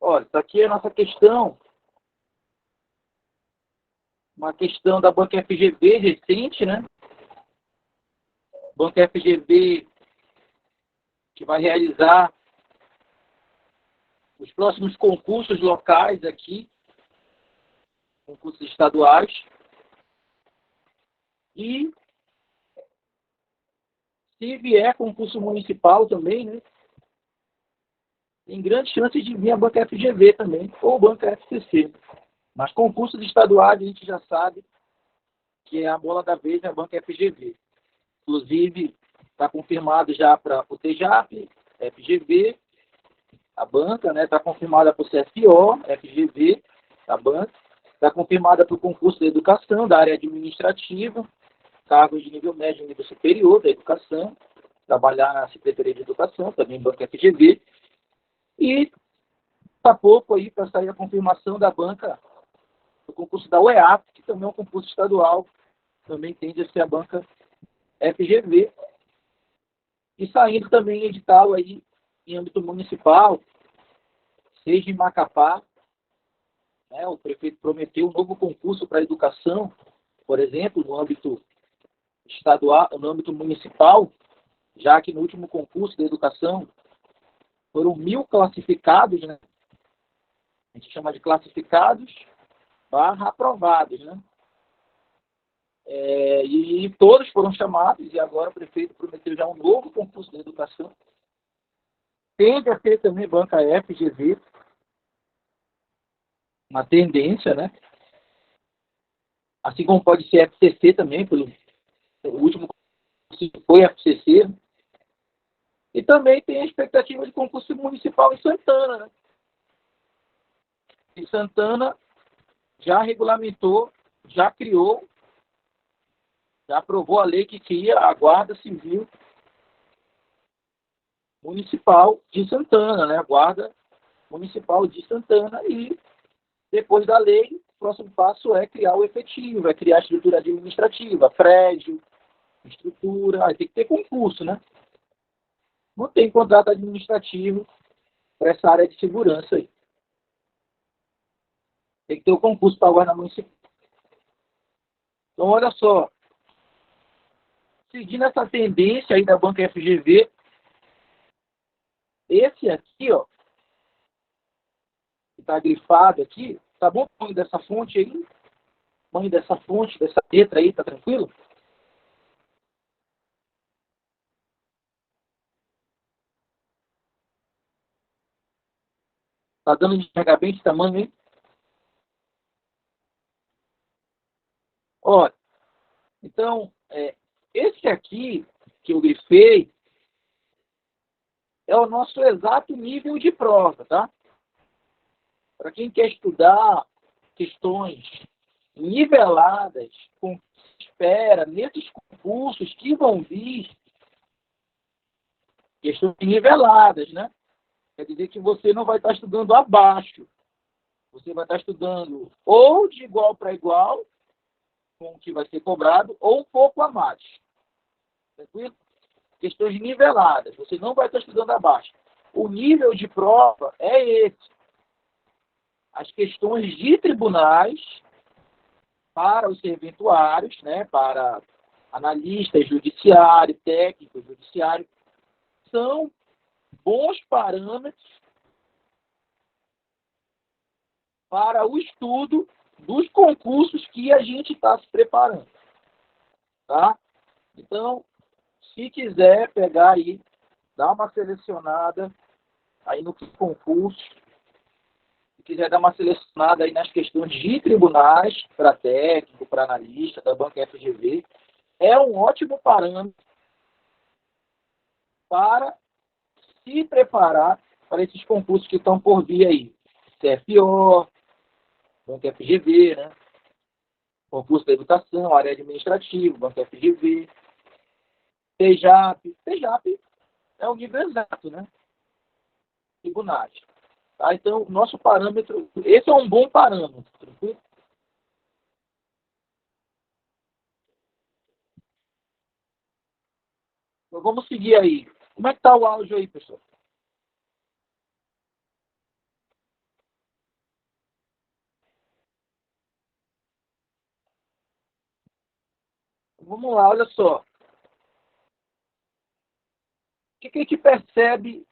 Olha, isso aqui é a nossa questão, uma questão da Banca FGV recente, né? Banca FGV que vai realizar os próximos concursos locais aqui, concursos estaduais. E se vier concurso municipal também, né? Tem grandes chances de vir a Banca FGV também, ou Banca FCC. Mas concursos estaduais a gente já sabe que é a bola da vez na Banca FGV. Inclusive, está confirmado já para o TEJAP, FGV, a banca, né? Está confirmada para o CFO, FGV, a banca. Está confirmada para o concurso de educação, da área administrativa, cargos de nível médio e nível superior da educação, trabalhar na Secretaria de Educação, também Banca FGV. E está pouco aí para sair a confirmação da banca do concurso da UEAP, que também é um concurso estadual, também tende a ser a banca FGV. E saindo também edital aí em âmbito municipal, seja em Macapá, né, o prefeito prometeu um novo concurso para a educação, por exemplo, no âmbito estadual, no âmbito municipal, já que no último concurso da educação foram 1.000 classificados, né? A gente chama de classificados / aprovados, né? E todos foram chamados, e agora o prefeito prometeu já um novo concurso da educação. Tende a ter também banca FGV, uma tendência, né? Assim como pode ser FCC também, pelo último concurso foi FCC. E também tem a expectativa de concurso municipal em Santana, né? Em Santana já regulamentou, já criou, já aprovou a lei que cria a Guarda Civil Municipal de Santana, né? A Guarda Municipal de Santana. E depois da lei, o próximo passo é criar o efetivo, é criar a estrutura administrativa, prédio, estrutura, aí tem que ter concurso, né? Não tem contrato administrativo para essa área de segurança aí. Tem que ter o concurso para a Guarda Municipal. Então, olha só, seguindo essa tendência aí da Banca FGV, esse aqui, ó, que está grifado aqui, tá bom o tamanho dessa fonte aí? O tamanho dessa fonte, dessa letra aí, tá tranquilo? Tá dando de enxergar bem esse tamanho aí? Olha, então, esse aqui que eu grifei é o nosso exato nível de prova, tá? Para quem quer estudar questões niveladas, com espera, nesses concursos que vão vir, questões niveladas, né? Quer dizer que você não vai estar estudando abaixo. Você vai estar estudando ou de igual para igual, com o que vai ser cobrado, ou um pouco a mais. Tranquilo? Questões niveladas. Você não vai estar estudando abaixo. O nível de prova é esse. As questões de tribunais para os serventuários, né, para analistas judiciário, técnicos judiciário, são bons parâmetros para o estudo dos concursos que a gente está se preparando. Tá? Então, se quiser pegar aí, dar uma selecionada aí no concurso, se quiser dar uma selecionada aí nas questões de tribunais, para técnico, para analista, da Banca FGV, é um ótimo parâmetro para se preparar para esses concursos que estão por vir aí. CFO, Banca FGV, né? Concurso da Educação, área administrativa, Banca FGV, TEJAP. TEJAP é o nível exato, né? Tribunais. Tá? Então, o nosso parâmetro, esse é um bom parâmetro. Tranquilo? Então, vamos seguir aí. Como é que está o áudio aí, pessoal? Vamos lá, olha só. O que a gente percebe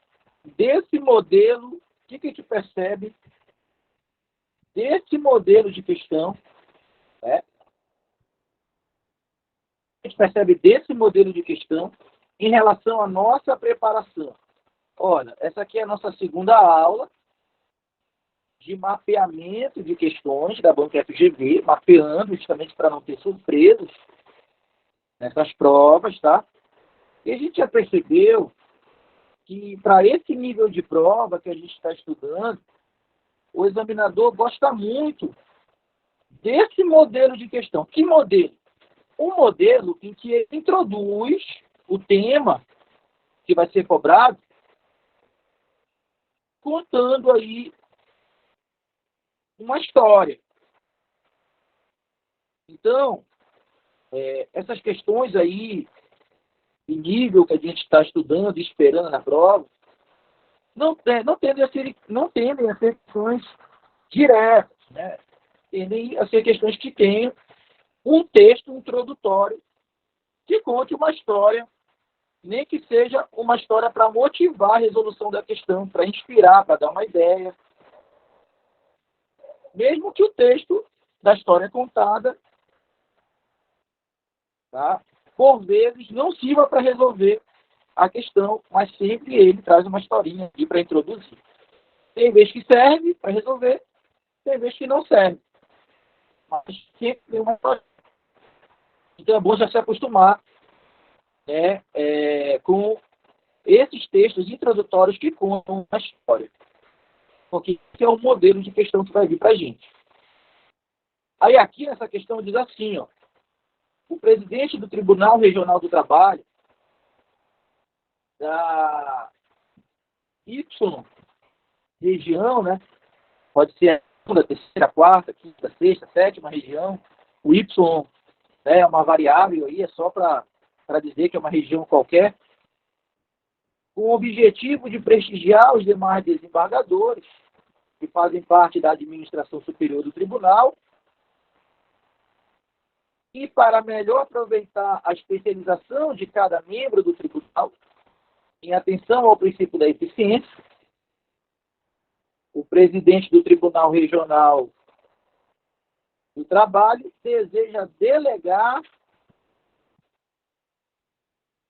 desse modelo? O que a gente percebe desse modelo de questão? Né? A gente percebe desse modelo de questão em relação à nossa preparação. Olha, essa aqui é a nossa segunda aula de mapeamento de questões da banca FGV, mapeando justamente para não ter surpresas nessas provas, tá? E a gente já percebeu que para esse nível de prova que a gente está estudando, o examinador gosta muito desse modelo de questão. Que modelo? Um modelo em que ele introduz o tema que vai ser cobrado, contando aí uma história. Então, essas questões aí, de nível que a gente está estudando e esperando na prova, não tendem a ser questões diretas, né? Tendem a ser questões que tenham um texto introdutório que conte uma história, nem que seja uma história para motivar a resolução da questão, para inspirar, para dar uma ideia. Mesmo que o texto da história contada, tá, por vezes, não sirva para resolver a questão, mas sempre ele traz uma historinha aqui para introduzir. Tem vezes que serve para resolver, tem vezes que não serve. Mas sempre tem uma história. Então é bom já se acostumar, né, com esses textos introdutórios que contam a história. Porque esse é o modelo de questão que vai vir para a gente. Aí aqui nessa questão diz assim, ó, o presidente do Tribunal Regional do Trabalho, da Y região, né? Pode ser a segunda, terceira, quarta, quinta, sexta, sétima região. O Y, né, é uma variável aí, é só para dizer que é uma região qualquer, com o objetivo de prestigiar os demais desembargadores que fazem parte da administração superior do tribunal e para melhor aproveitar a especialização de cada membro do tribunal em atenção ao princípio da eficiência, o presidente do Tribunal Regional do Trabalho deseja delegar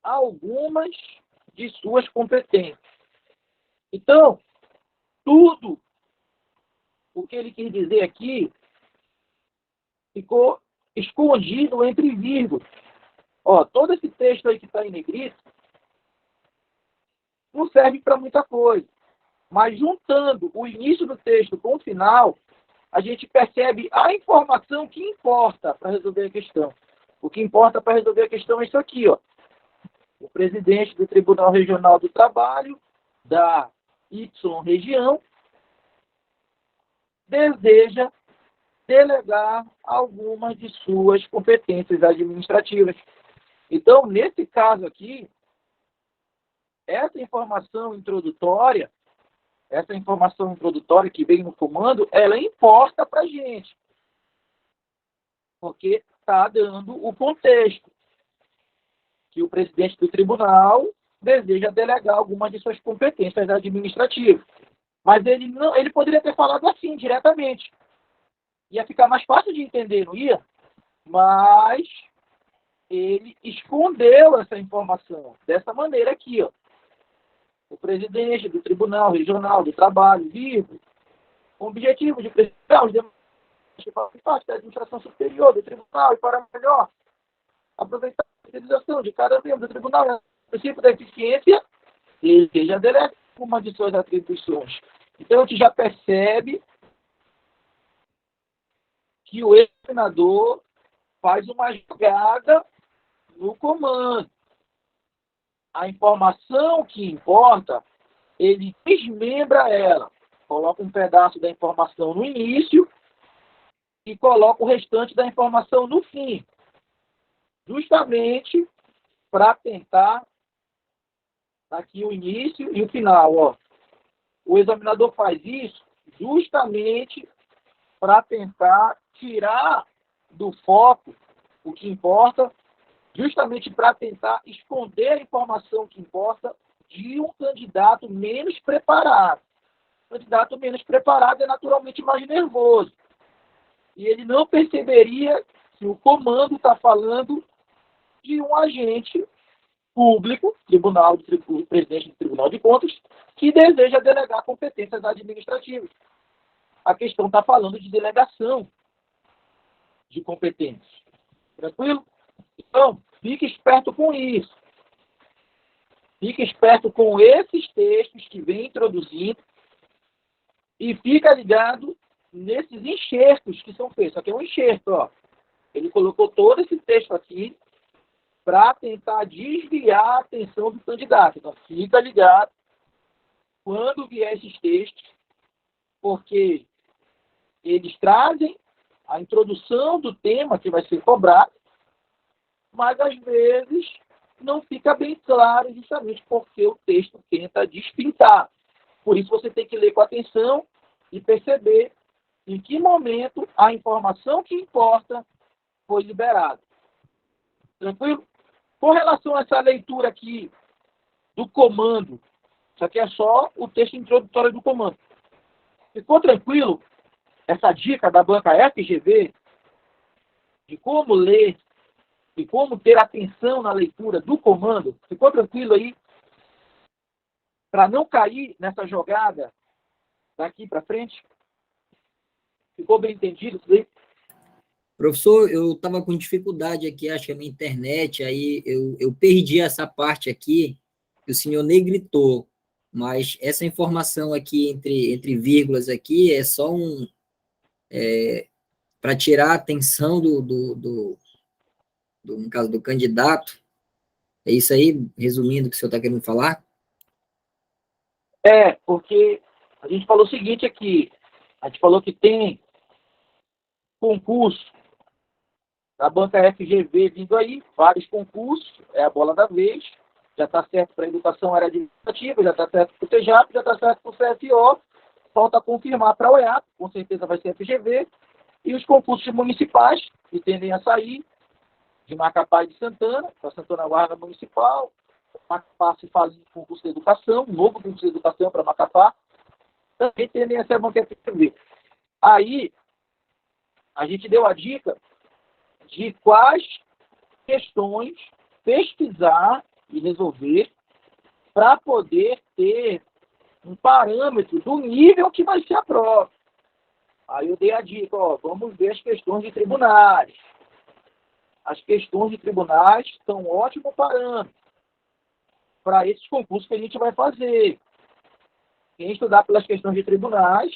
algumas de suas competências. Então, tudo o que ele quis dizer aqui ficou escondido entre vírgulas. Ó, todo esse texto aí que está em negrito não serve para muita coisa. Mas juntando o início do texto com o final, a gente percebe a informação que importa para resolver a questão. O que importa para resolver a questão é isso aqui, ó. O presidente do Tribunal Regional do Trabalho, da Y região, deseja delegar algumas de suas competências administrativas. Então, nesse caso aqui, essa informação introdutória que vem no comando, ela importa para a gente. Porque está dando o contexto. Que o presidente do tribunal deseja delegar algumas de suas competências administrativas. Mas ele poderia ter falado assim, diretamente. Ia ficar mais fácil de entender, não ia? Mas ele escondeu essa informação dessa maneira aqui, ó. O presidente do Tribunal Regional do Trabalho, livre, com o objetivo de prestigiar os demais que fazem parte da administração superior do tribunal e para melhor aproveitar a utilização de cada membro do tribunal no princípio da eficiência, ele já delega uma de suas atribuições. Então, a gente já percebe que o examinador faz uma jogada no comando. A informação que importa, ele desmembra ela. Coloca um pedaço da informação no início e coloca o restante da informação no fim. Justamente para tentar aqui o início e o final. Ó. O examinador faz isso justamente para tentar tirar do foco o que importa justamente para tentar esconder a informação que importa de um candidato menos preparado. O candidato menos preparado é naturalmente mais nervoso. E ele não perceberia que o comando está falando de um agente público, o presidente do Tribunal de Contas, que deseja delegar competências administrativas. A questão está falando de delegação de competências. Tranquilo? Então, fique esperto com isso. Fique esperto com esses textos que vem introduzindo e fica ligado nesses enxertos que são feitos. Aqui é um enxerto, ó. Ele colocou todo esse texto aqui para tentar desviar a atenção do candidato. Então, fica ligado quando vier esses textos, porque eles trazem a introdução do tema que vai ser cobrado, mas às vezes não fica bem claro justamente porque o texto tenta despintar. Por isso você tem que ler com atenção e perceber em que momento a informação que importa foi liberada. Tranquilo? Com relação a essa leitura aqui do comando, isso aqui é só o texto introdutório do comando. Ficou tranquilo? Essa dica da banca FGV de como ler e como ter atenção na leitura do comando, ficou tranquilo aí? Para não cair nessa jogada daqui para frente? Ficou bem entendido isso aí? Professor, eu estava com dificuldade aqui, acho que a minha internet, aí eu perdi essa parte aqui, que o senhor negritou, mas essa informação aqui entre vírgulas aqui é só para tirar a atenção no caso do candidato. É isso aí, resumindo o que o senhor está querendo falar? É, porque a gente falou o seguinte aqui, a gente falou que tem concurso da banca FGV vindo aí, vários concursos, é a bola da vez, já está certo para a educação área administrativa, já está certo para o TEJAP, já está certo para o CFO, falta confirmar para a OEAP, com certeza vai ser FGV, e os concursos municipais, que tendem a sair, de Macapá e de Santana, para Santana Guarda Municipal, Macapá se faz em concurso de educação, um novo concurso de educação para Macapá, também tendem a ser a banca FGV. Aí, a gente deu a dica de quais questões pesquisar e resolver para poder ter um parâmetro do nível que vai ser a prova. Aí eu dei a dica, ó, vamos ver as questões de tribunais. As questões de tribunais são um ótimo parâmetro para esses concursos que a gente vai fazer. Quem estudar pelas questões de tribunais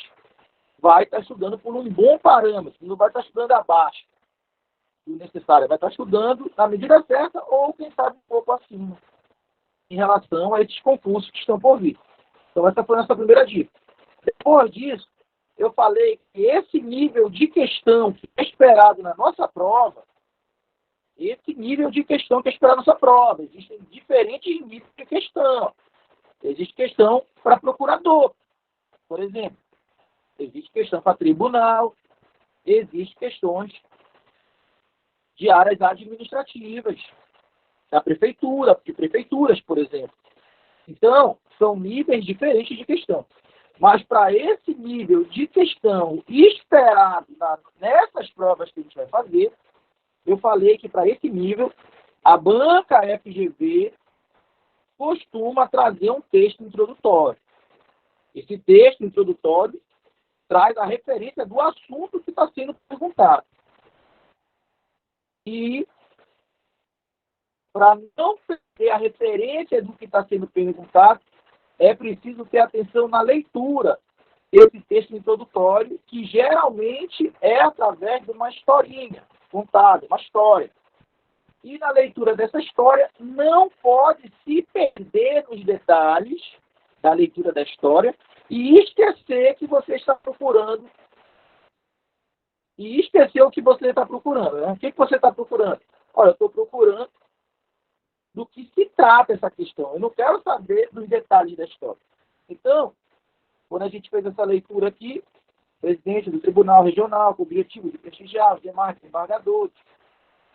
vai estar estudando por um bom parâmetro, não vai estar estudando abaixo do necessário, vai estar estudando na medida certa ou, quem sabe, um pouco acima em relação a esses concursos que estão por vir. Então, essa foi a nossa primeira dica. Depois disso, eu falei que esse nível de questão que é esperado na nossa prova, existem diferentes níveis de questão. Existe questão para procurador, por exemplo. Existe questão para tribunal. Existem questões de áreas administrativas, da prefeitura, de prefeituras, por exemplo. Então, são níveis diferentes de questão. Mas para esse nível de questão esperado nessas provas que a gente vai fazer, eu falei que para esse nível, a banca FGV costuma trazer um texto introdutório. Esse texto introdutório traz a referência do assunto que está sendo perguntado. E, para não perder a referência do que está sendo perguntado, é preciso ter atenção na leitura desse texto introdutório, que geralmente é através de uma historinha contada, uma história. E na leitura dessa história, não pode se perder nos detalhes da leitura da história e esquecer que você está procurando. E esquecer o que você está procurando. Né? O que você está procurando? Olha, eu estou procurando do que se trata essa questão. Eu não quero saber dos detalhes da história. Então, quando a gente fez essa leitura aqui, presidente do Tribunal Regional, com o objetivo de prestigiar os demais desembargadores,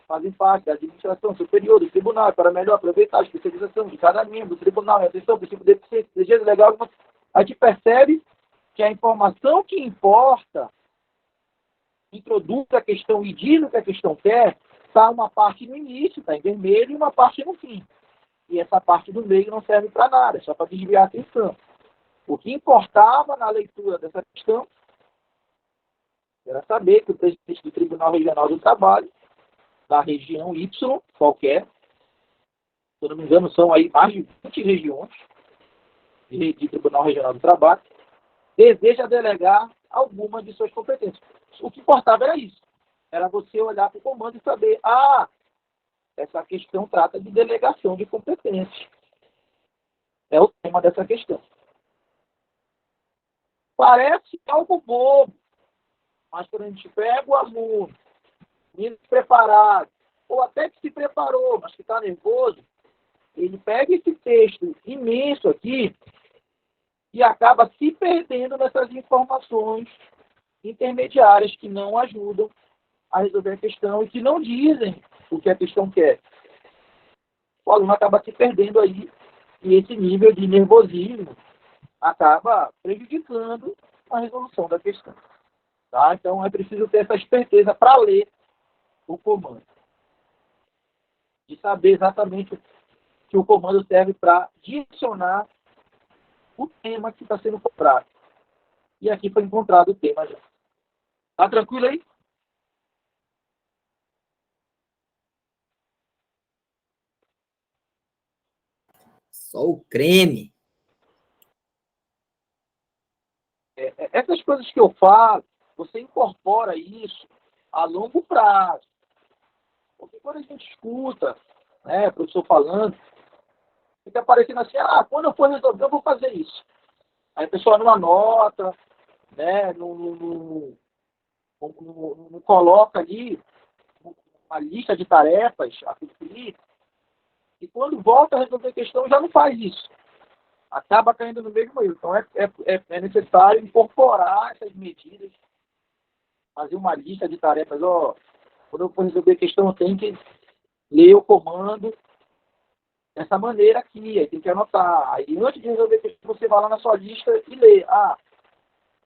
fazem parte da administração superior do tribunal para melhor aproveitar a especialização de cada membro do tribunal e atenção, princípio de eficiência, exigência legal. A gente percebe que a informação que importa introduz a questão e diz o que a questão quer, está uma parte no início, está em vermelho, e uma parte no fim. E essa parte do meio não serve para nada, é só para desviar a atenção. O que importava na leitura dessa questão era saber que o presidente do Tribunal Regional do Trabalho, da região Y, qualquer, se eu não me engano, são aí mais de 20 regiões de Tribunal Regional do Trabalho, deseja delegar alguma de suas competências. O que importava era isso. Era você olhar para o comando e saber, essa questão trata de delegação de competências. É o tema dessa questão. Parece algo bobo, mas quando a gente pega o aluno, menos preparado, ou até que se preparou, mas que está nervoso, ele pega esse texto imenso aqui e acaba se perdendo nessas informações intermediárias que não ajudam a resolver a questão e que não dizem o que a questão quer. O aluno acaba se perdendo aí e esse nível de nervosismo acaba prejudicando a resolução da questão. Tá? Então é preciso ter essa esperteza para ler o comando. De saber exatamente que o comando serve para direcionar o tema que está sendo cobrado. E aqui foi encontrado o tema já. Tá tranquilo aí? Só o creme. Essas coisas que eu falo, você incorpora isso a longo prazo. Porque quando a gente escuta, né, professor falando, fica parecendo assim, quando eu for resolver, eu vou fazer isso. Aí a pessoa não anota, né, não coloca ali uma lista de tarefas a cumprir, e quando volta a resolver a questão, já não faz isso. Acaba caindo no mesmo erro. Então, é necessário incorporar essas medidas, fazer uma lista de tarefas. Quando eu for resolver a questão, eu tenho que ler o comando dessa maneira aqui, aí tem que anotar. Aí, antes de resolver a questão, você vai lá na sua lista e lê.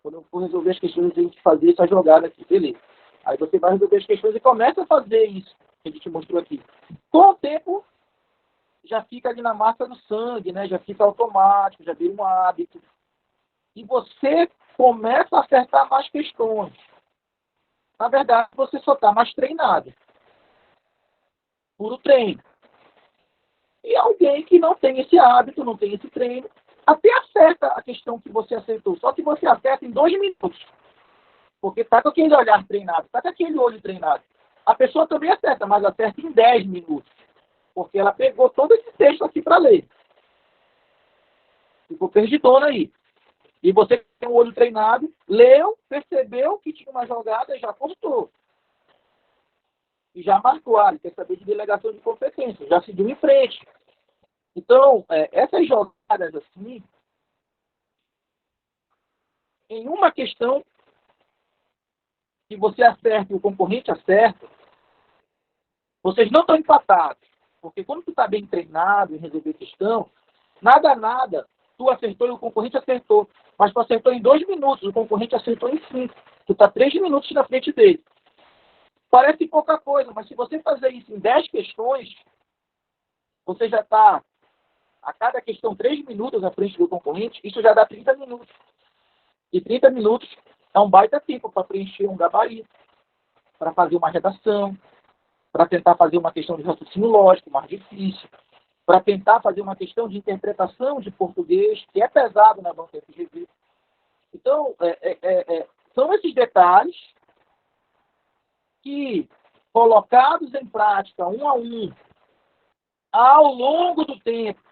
Quando eu for resolver as questões, eu tenho que fazer essa jogada aqui, beleza. Aí você vai resolver as questões e começa a fazer isso que a gente mostrou aqui. Com o tempo, já fica ali na marca do sangue, né? Já fica automático, já vira um hábito. E você começa a acertar mais questões. Na verdade, você só está mais treinado. Puro treino. E alguém que não tem esse hábito, não tem esse treino, até acerta a questão que você acertou. Só que você acerta em 2 minutos. Porque está com aquele olhar treinado, está com aquele olho treinado. A pessoa também acerta, mas acerta em 10 minutos. Porque ela pegou todo esse texto aqui para ler. Ficou perdidona aí. E você tem um olho treinado, leu, percebeu que tinha uma jogada e já cortou. E já marcou, ele quer saber de delegação de competência, já seguiu em frente. Então, essas jogadas assim, em uma questão que você acerta e o concorrente acerta, vocês não estão empatados. Porque quando tu está bem treinado em resolver questão, nada, tu acertou e o concorrente acertou. Mas tu acertou em 2 minutos, o concorrente acertou em 5. Tu está 3 minutos na frente dele. Parece pouca coisa, mas se você fazer isso em 10 questões, você já está, a cada questão, 3 minutos na frente do concorrente, isso já dá 30 minutos. E 30 minutos é um baita tempo para preencher um gabarito, para fazer uma redação, para tentar fazer uma questão de raciocínio lógico, mais difícil, para tentar fazer uma questão de interpretação de português, que é pesado na banca FGV. Então, são esses detalhes que, colocados em prática, um a um, ao longo do tempo,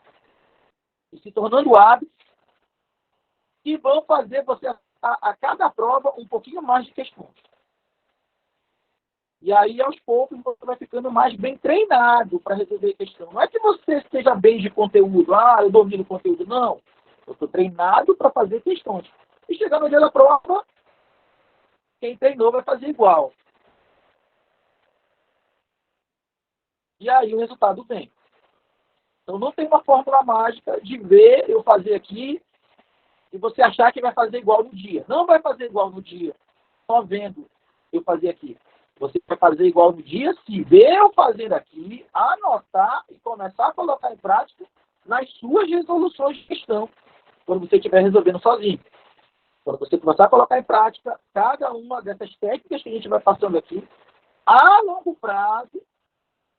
e se tornando hábitos, que vão fazer você, a cada prova, um pouquinho mais de questões. E aí, aos poucos, você vai ficando mais bem treinado para resolver a questão. Não é que você esteja bem de conteúdo. Eu domino o conteúdo. Não. Eu estou treinado para fazer questões. E chegar no dia da prova, quem treinou vai fazer igual. e aí o resultado vem. Então não tem uma fórmula mágica de ver eu fazer aqui e você achar que vai fazer igual no dia. Não vai fazer igual no dia, só vendo eu fazer aqui. Você vai fazer igual no dia se ver eu fazer aqui, anotar e começar a colocar em prática nas suas resoluções de questão, quando você estiver resolvendo sozinho. Quando você começar a colocar em prática cada uma dessas técnicas que a gente vai passando aqui, a longo prazo,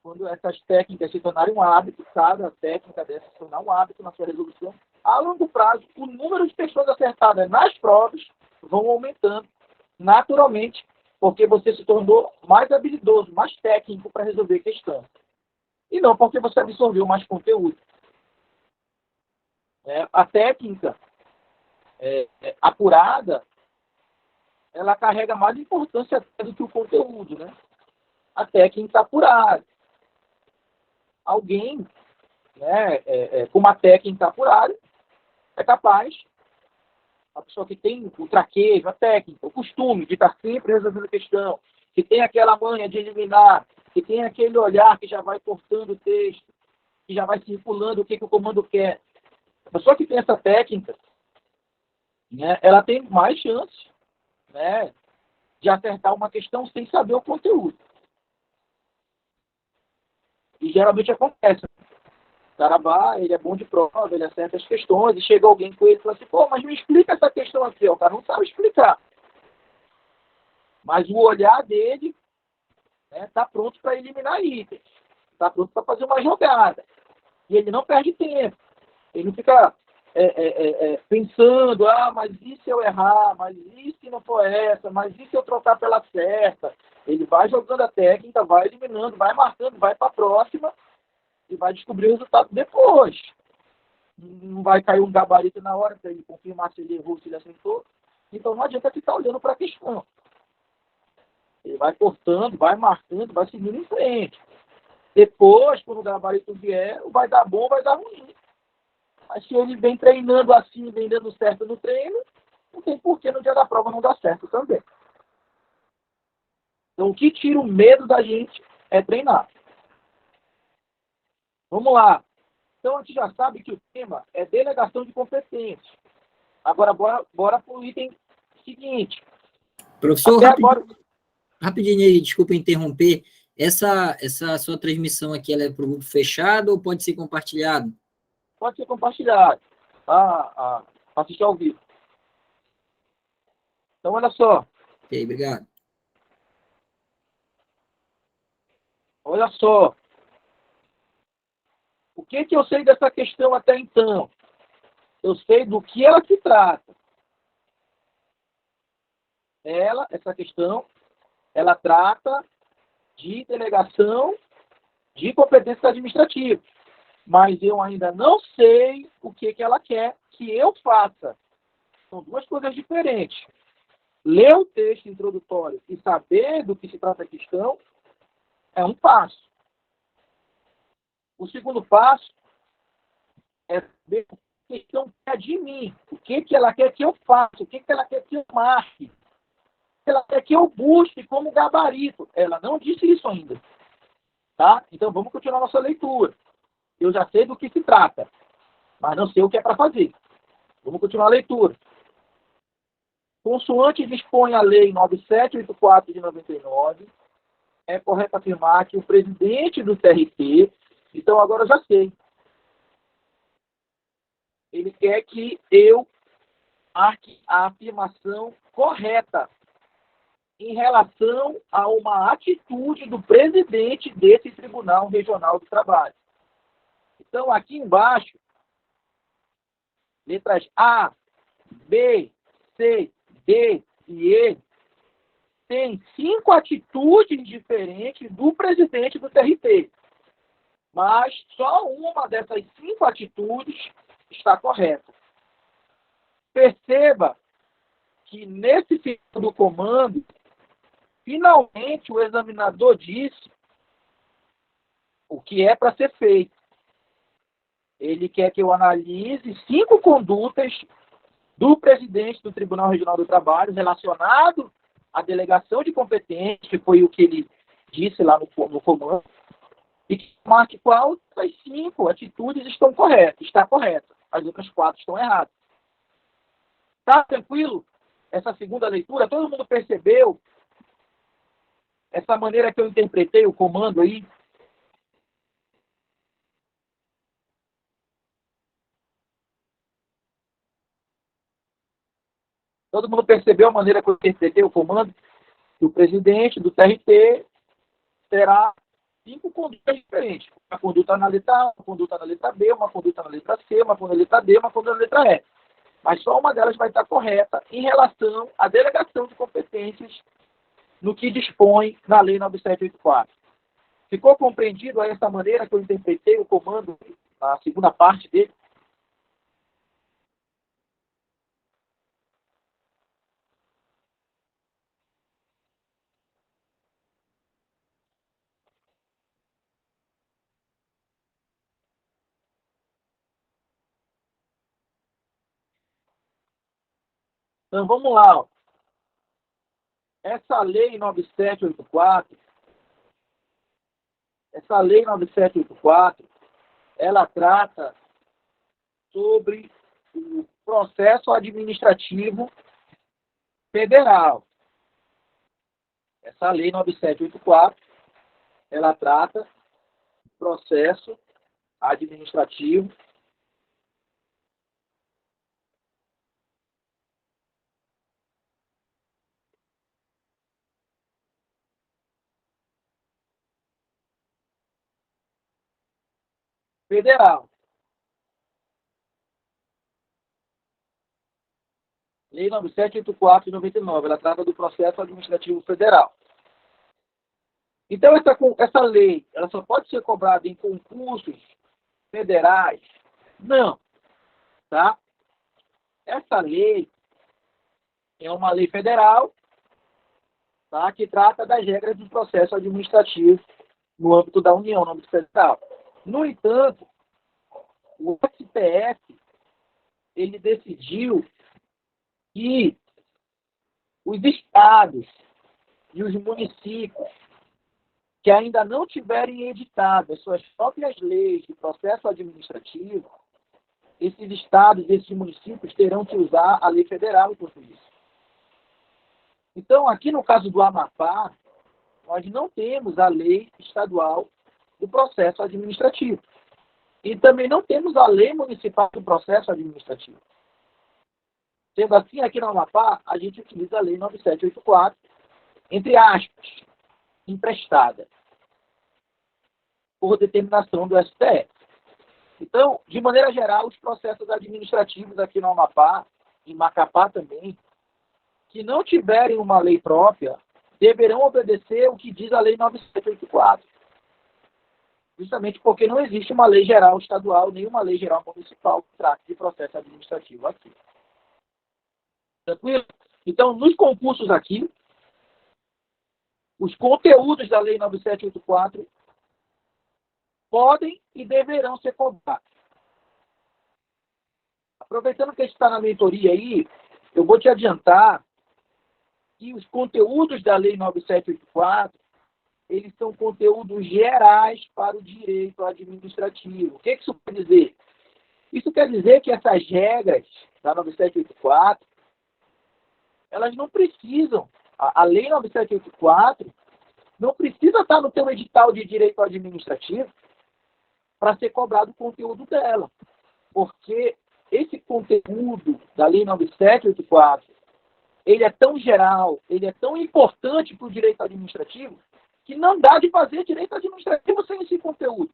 quando essas técnicas se tornarem um hábito, cada técnica dessa se tornar um hábito na sua resolução, a longo prazo, o número de pessoas acertadas nas provas vão aumentando naturalmente, porque você se tornou mais habilidoso, mais técnico para resolver questão. E não porque você absorveu mais conteúdo. A técnica apurada, ela carrega mais importância do que o conteúdo, né? A técnica apurada. Alguém, com uma técnica apurada, é capaz, a pessoa que tem o traquejo, a técnica, o costume de estar sempre resolvendo a questão, que tem aquela manha de eliminar, que tem aquele olhar que já vai cortando o texto, que já vai circulando o que o comando quer. A pessoa que tem essa técnica, ela tem mais chances, de acertar uma questão sem saber o conteúdo. E geralmente acontece. O cara vai, ele é bom de prova, ele acerta as questões, e chega alguém com ele e fala assim, pô, mas me explica essa questão aqui. O cara não sabe explicar. Mas o olhar dele está pronto para eliminar itens. Está pronto para fazer uma jogada. E ele não perde tempo. Ele não fica pensando, mas e se eu errar? Mas e se não for essa? Mas e se eu trocar pela certa? Ele vai jogando a técnica, vai eliminando, vai marcando, vai para a próxima e vai descobrir o resultado depois. Não vai cair um gabarito na hora para ele confirmar se ele errou, se ele acertou. Então não adianta ficar olhando para a questão. Ele vai cortando, vai marcando, vai seguindo em frente. Depois, quando o gabarito vier, vai dar bom, vai dar ruim. Mas se ele vem treinando assim, vem dando certo no treino, não tem porquê no dia da prova não dar certo também. Então, o que tira o medo da gente é treinar. Vamos lá. Então, a gente já sabe que o tema é delegação de competências. Agora, bora para o item seguinte. Professor, rapidinho aí, desculpa interromper. Essa sua transmissão aqui, ela é para o grupo fechado ou pode ser compartilhado? Pode ser compartilhado. Para assistir ao vivo. Então, olha só. Ok, obrigado. Olha só. O que eu sei dessa questão até então? Eu sei do que ela se trata. Essa questão, ela trata de delegação de competências administrativas. Mas eu ainda não sei o que ela quer que eu faça. São duas coisas diferentes. Ler o texto introdutório e saber do que se trata a questão é um passo. O segundo passo é saber o que a questão quer de mim. O que ela quer que eu faça. O que ela quer que eu marque. O que ela quer que eu busque como gabarito. Ela não disse isso ainda. Tá? Então vamos continuar nossa leitura. Eu já sei do que se trata, mas não sei o que é para fazer. Vamos continuar a leitura. Consoante dispõe a Lei 9784 de 99, é correto afirmar que o presidente do TRT, então agora eu já sei, ele quer que eu marque a afirmação correta em relação a uma atitude do presidente desse Tribunal Regional do Trabalho. Então, aqui embaixo, letras A, B, C, D e E, tem 5 atitudes diferentes do presidente do TRT. Mas só uma dessas 5 atitudes está correta. Perceba que nesse final do comando, finalmente o examinador disse o que é para ser feito. Ele quer que eu analise 5 condutas do presidente do Tribunal Regional do Trabalho relacionado à delegação de competência, que foi o que ele disse lá no comando. e que marque qual das 5 atitudes está correta. As outras 4 estão erradas. Tá tranquilo? Essa segunda leitura, todo mundo percebeu essa maneira que eu interpretei o comando aí? Todo mundo percebeu a maneira que eu interpretei o comando? Que o presidente do TRT terá 5 condutas diferentes. Uma conduta na letra A, uma conduta na letra B, uma conduta na letra C, uma conduta na letra D, uma conduta na letra E. Mas só uma delas vai estar correta em relação à delegação de competências no que dispõe na Lei 9784. Ficou compreendido a essa maneira que eu interpretei o comando, a segunda parte dele? Então vamos lá. Ó. Essa Lei 9784, ela trata sobre o processo administrativo federal. Essa Lei 9784, ela trata do processo administrativo federal. Lei 9784 de 99, ela trata do processo administrativo federal. Então, essa lei, ela só pode ser cobrada em concursos federais? Não, tá? Essa lei é uma lei federal, tá? Que trata das regras do processo administrativo no âmbito da União, no âmbito federal. No entanto, o STF, ele decidiu que os estados e os municípios que ainda não tiverem editado as suas próprias leis de processo administrativo, esses estados e esses municípios terão que usar a lei federal em português. Então, aqui no caso do Amapá, nós não temos a lei estadual do processo administrativo. E também não temos a lei municipal do processo administrativo. Sendo assim, aqui no Amapá, a gente utiliza a lei 9784, entre aspas, emprestada, por determinação do STF. Então, de maneira geral, os processos administrativos aqui no Amapá, em Macapá também, que não tiverem uma lei própria, deverão obedecer o que diz a lei 9784. Justamente porque não existe uma lei geral estadual, nem uma lei geral municipal que trate de processo administrativo aqui. Tranquilo? Então, nos concursos aqui, os conteúdos da lei 9784 podem e deverão ser cobrados. Aproveitando que a gente está na mentoria aí, eu vou te adiantar que os conteúdos da lei 9784, eles são conteúdos gerais para o direito administrativo. O que isso quer dizer? Isso quer dizer que essas regras da 9784, elas não precisam, a lei 9784 não precisa estar no teu edital de direito administrativo para ser cobrado o conteúdo dela. Porque esse conteúdo da lei 9784, ele é tão geral, ele é tão importante para o direito administrativo, que não dá de fazer direito administrativo sem esse conteúdo.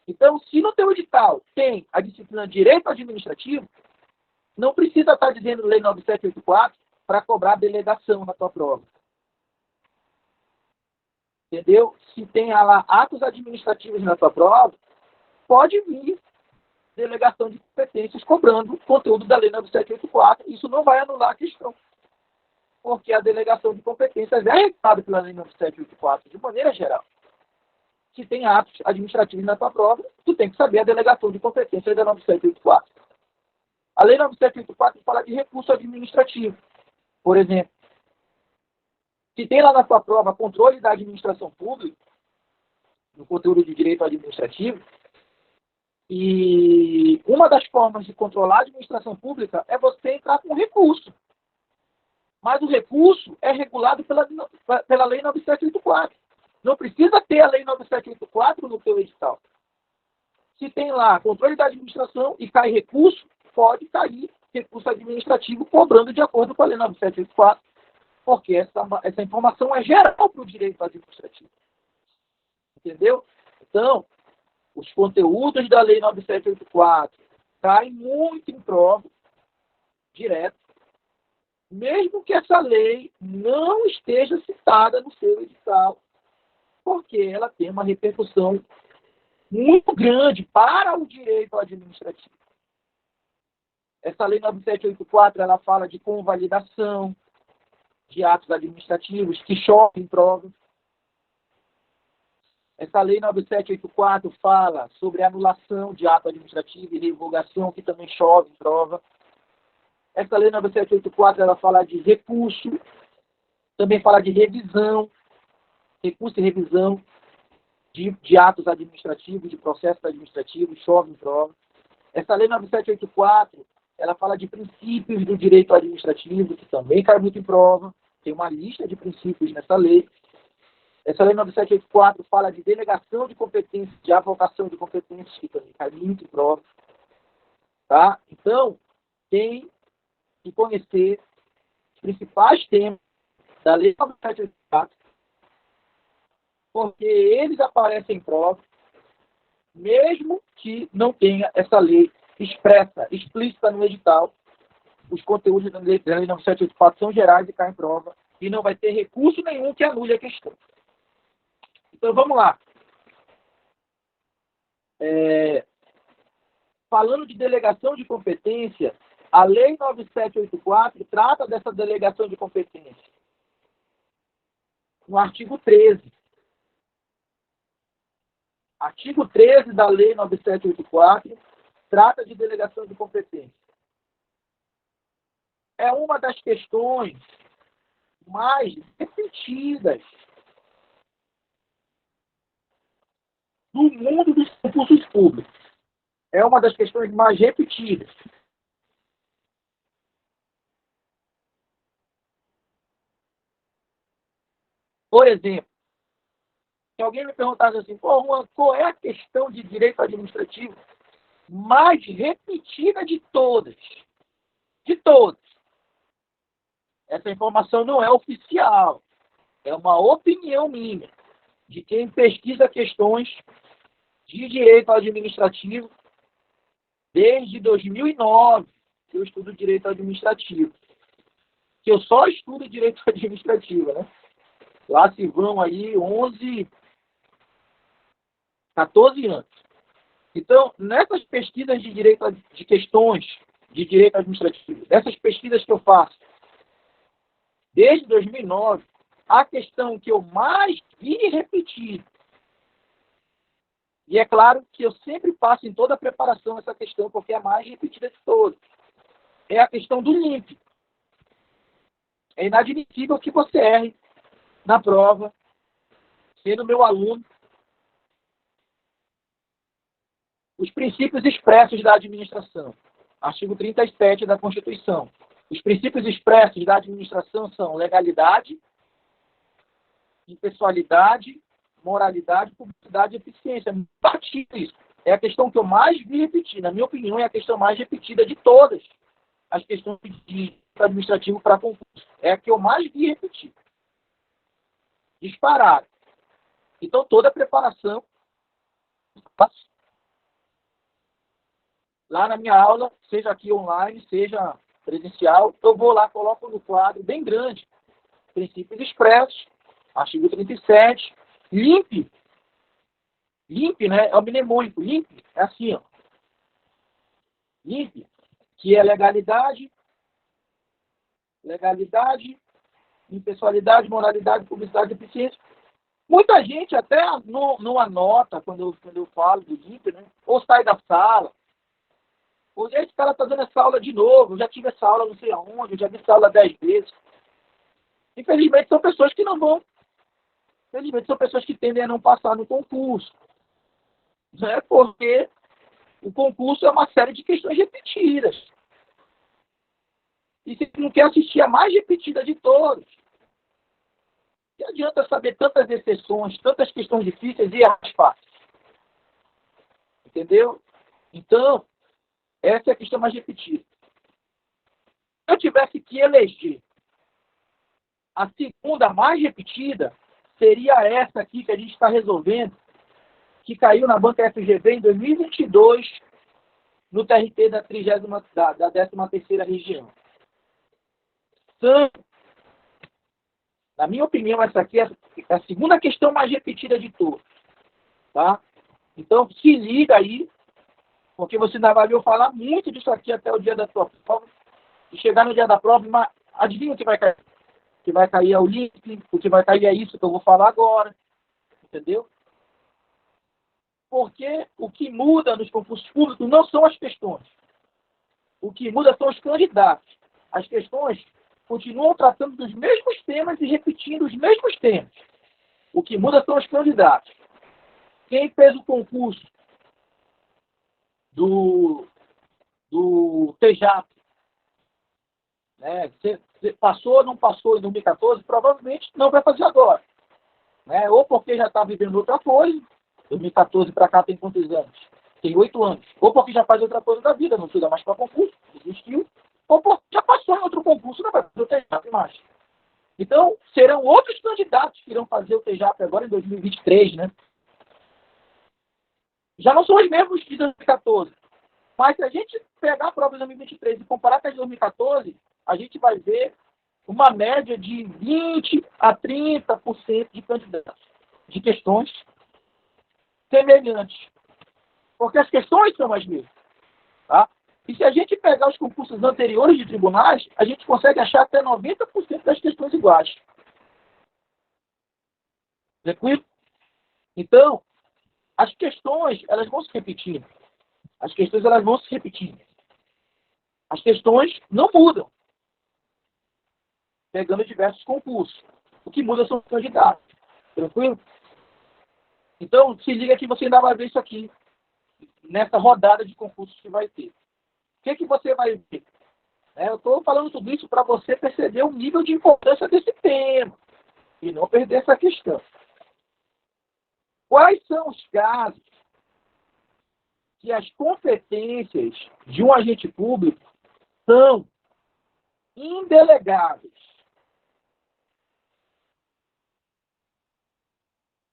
Então, se no teu edital tem a disciplina de direito administrativo, não precisa estar dizendo lei 9784 para cobrar delegação na tua prova. Entendeu? Se tem lá atos administrativos na tua prova, pode vir delegação de competências cobrando o conteúdo da lei 9784. Isso não vai anular a questão. Porque a delegação de competências é regulada pela lei 9784 de maneira geral. Se tem atos administrativos na tua prova, tu tem que saber a delegação de competências da 9784. A lei 9784 fala de recurso administrativo. Por exemplo, se tem lá na tua prova controle da administração pública, no conteúdo de direito administrativo. E uma das formas de controlar a administração pública é você entrar com recurso. Mas o recurso é regulado pela Lei 9784. Não precisa ter a Lei 9784 no teu edital. Se tem lá controle da administração e cai recurso, pode cair recurso administrativo cobrando de acordo com a Lei 9784, porque essa informação é geral para o direito administrativo. Entendeu? Então, os conteúdos da Lei 9784 caem muito em prova, direto, mesmo que essa lei não esteja citada no seu edital, porque ela tem uma repercussão muito grande para o direito administrativo. Essa Lei 9784, ela fala de convalidação de atos administrativos que chovem em prova. Essa Lei 9784 fala sobre anulação de ato administrativo e revogação, que também chove em prova. Essa Lei 9784, ela fala de recurso, também fala de revisão, recurso e revisão de atos administrativos, de processos administrativos, chove em prova. Essa Lei 9784, ela fala de princípios do direito administrativo, que também cai muito em prova. Tem uma lista de princípios nessa lei. Essa Lei 9784 fala de delegação de competências, de avocação de competências, que também cai muito em prova. Tá? Então, tem que conhecer os principais temas da Lei 9784, porque eles aparecem em prova, mesmo que não tenha essa lei expressa, explícita no edital. Os conteúdos da Lei 9784 são gerais e caem em prova, e não vai ter recurso nenhum que anule a questão. Então, vamos lá. Falando de delegação de competência, a Lei 9784 trata dessa delegação de competência no artigo 13. Artigo 13 da Lei 9784 trata de delegação de competência. É uma das questões mais repetidas do mundo dos concursos públicos. É uma das questões mais repetidas. Por exemplo, se alguém me perguntasse assim, pô, Juan, qual é a questão de direito administrativo mais repetida de todas? De todas. Essa informação não é oficial. É uma opinião minha, de quem pesquisa questões de direito administrativo desde 2009, que eu estudo direito administrativo. Que eu só estudo direito administrativo, né? Lá se vão aí 14 anos. Então, nessas pesquisas de direito, de questões de direito administrativo, nessas pesquisas que eu faço desde 2009, a questão que eu mais vi repetir, e é claro que eu sempre passo em toda a preparação essa questão, porque é a mais repetida de todas, é a questão do LIMP. É inadmissível que você erre na prova, sendo meu aluno, os princípios expressos da administração. Artigo 37 da Constituição. Os princípios expressos da administração são legalidade, impessoalidade, moralidade, publicidade e eficiência. Batido isso. É a questão que eu mais vi repetir. Na minha opinião, é a questão mais repetida de todas as questões de administrativo para concurso. É a que eu mais vi repetir. Disparado. Então, toda a preparação lá na minha aula, seja aqui online, seja presencial, eu vou lá, coloco no quadro bem grande, princípios expressos, artigo 37, LIMP. LIMP, né, é o mnemônico. LIMP é assim, ó. LIMP, que é legalidade, impessoalidade, moralidade, publicidade e eficiência. Muita gente até não anota quando eu falo do LIMP, né? Ou sai da sala. Ou esse cara está dando essa aula de novo, eu já tive essa aula não sei aonde, eu já vi essa aula 10 vezes. Infelizmente são pessoas que não vão Infelizmente, são pessoas que tendem a não passar no concurso. Né? Porque o concurso é uma série de questões repetidas. E se não quer assistir a mais repetida de todos, não adianta saber tantas exceções, tantas questões difíceis e as fáceis. Entendeu? Então, essa é a questão mais repetida. Se eu tivesse que eleger a segunda mais repetida, seria essa aqui que a gente está resolvendo, que caiu na banca FGV em 2022, no TRT da 13ª região. Então, na minha opinião, essa aqui é a segunda questão mais repetida de todas. Tá? Então, se liga aí, porque você ainda vai ouvir falar muito disso aqui até o dia da tua prova. E chegar no dia da prova, mas adivinha o que vai cair? O que vai cair é o link, o que vai cair é isso que eu vou falar agora. Entendeu? Porque o que muda nos concursos públicos não são as questões. O que muda são os candidatos. As questões continuam tratando dos mesmos temas e repetindo os mesmos temas. O que muda são os candidatos. Quem fez o concurso do TJAP, né? Você passou ou não passou em 2014, provavelmente não vai fazer agora. Né? Ou porque já está vivendo outra coisa, 2014 para cá tem quantos anos? Tem 8 anos. Ou porque já faz outra coisa da vida, não estuda mais para concurso, desistiu. Ou porque já passou em outro concurso, não vai fazer o TJAP mais. Então, serão outros candidatos que irão fazer o TJAP agora em 2023, né? Já não são os mesmos de 2014. Mas se a gente pegar a prova de 2023 e comparar com a de 2014, a gente vai ver uma média de 20% a 30% de candidatos, de questões semelhantes. Porque as questões são as mesmas. Tá? E se a gente pegar os concursos anteriores de tribunais, a gente consegue achar até 90% das questões iguais. Tranquilo? Então, as questões, elas vão se repetir. As questões, elas vão se repetir. As questões não mudam. Pegando diversos concursos. O que muda são os candidatos. Tranquilo? Então, se liga que você ainda vai ver isso aqui. Nessa rodada de concursos que vai ter. O que você vai ver? Eu estou falando tudo isso para você perceber o nível de importância desse tema. E não perder essa questão. Quais são os casos que as competências de um agente público são indelegáveis?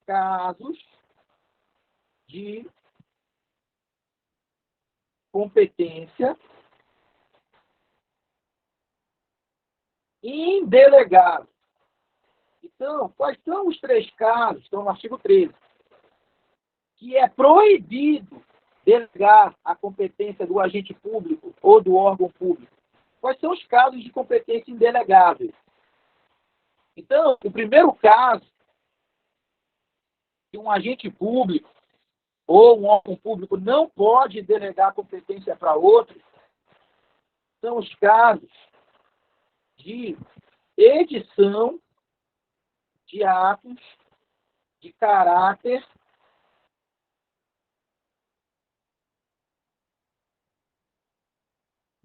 Casos de competência indelegável. Então, quais são os 3 casos? Estão no artigo 13. Que é proibido delegar a competência do agente público ou do órgão público. Quais são os casos de competência indelegável? Então, o primeiro caso que um agente público ou um órgão público não pode delegar competência para outro são os casos de edição de atos de caráter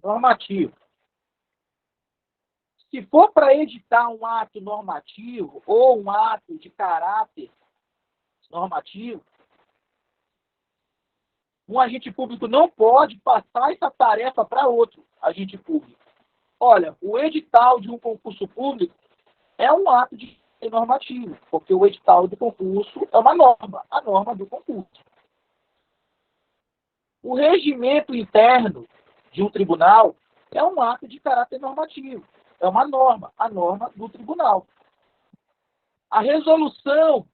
normativo. Se for para editar um ato normativo ou um ato de caráter normativo, um agente público não pode passar essa tarefa para outro agente público. Olha, o edital de um concurso público é um ato de normativo, porque o edital do concurso é uma norma, a norma do concurso. O regimento interno de um tribunal é um ato de caráter normativo, é uma norma, a norma do tribunal. A resolução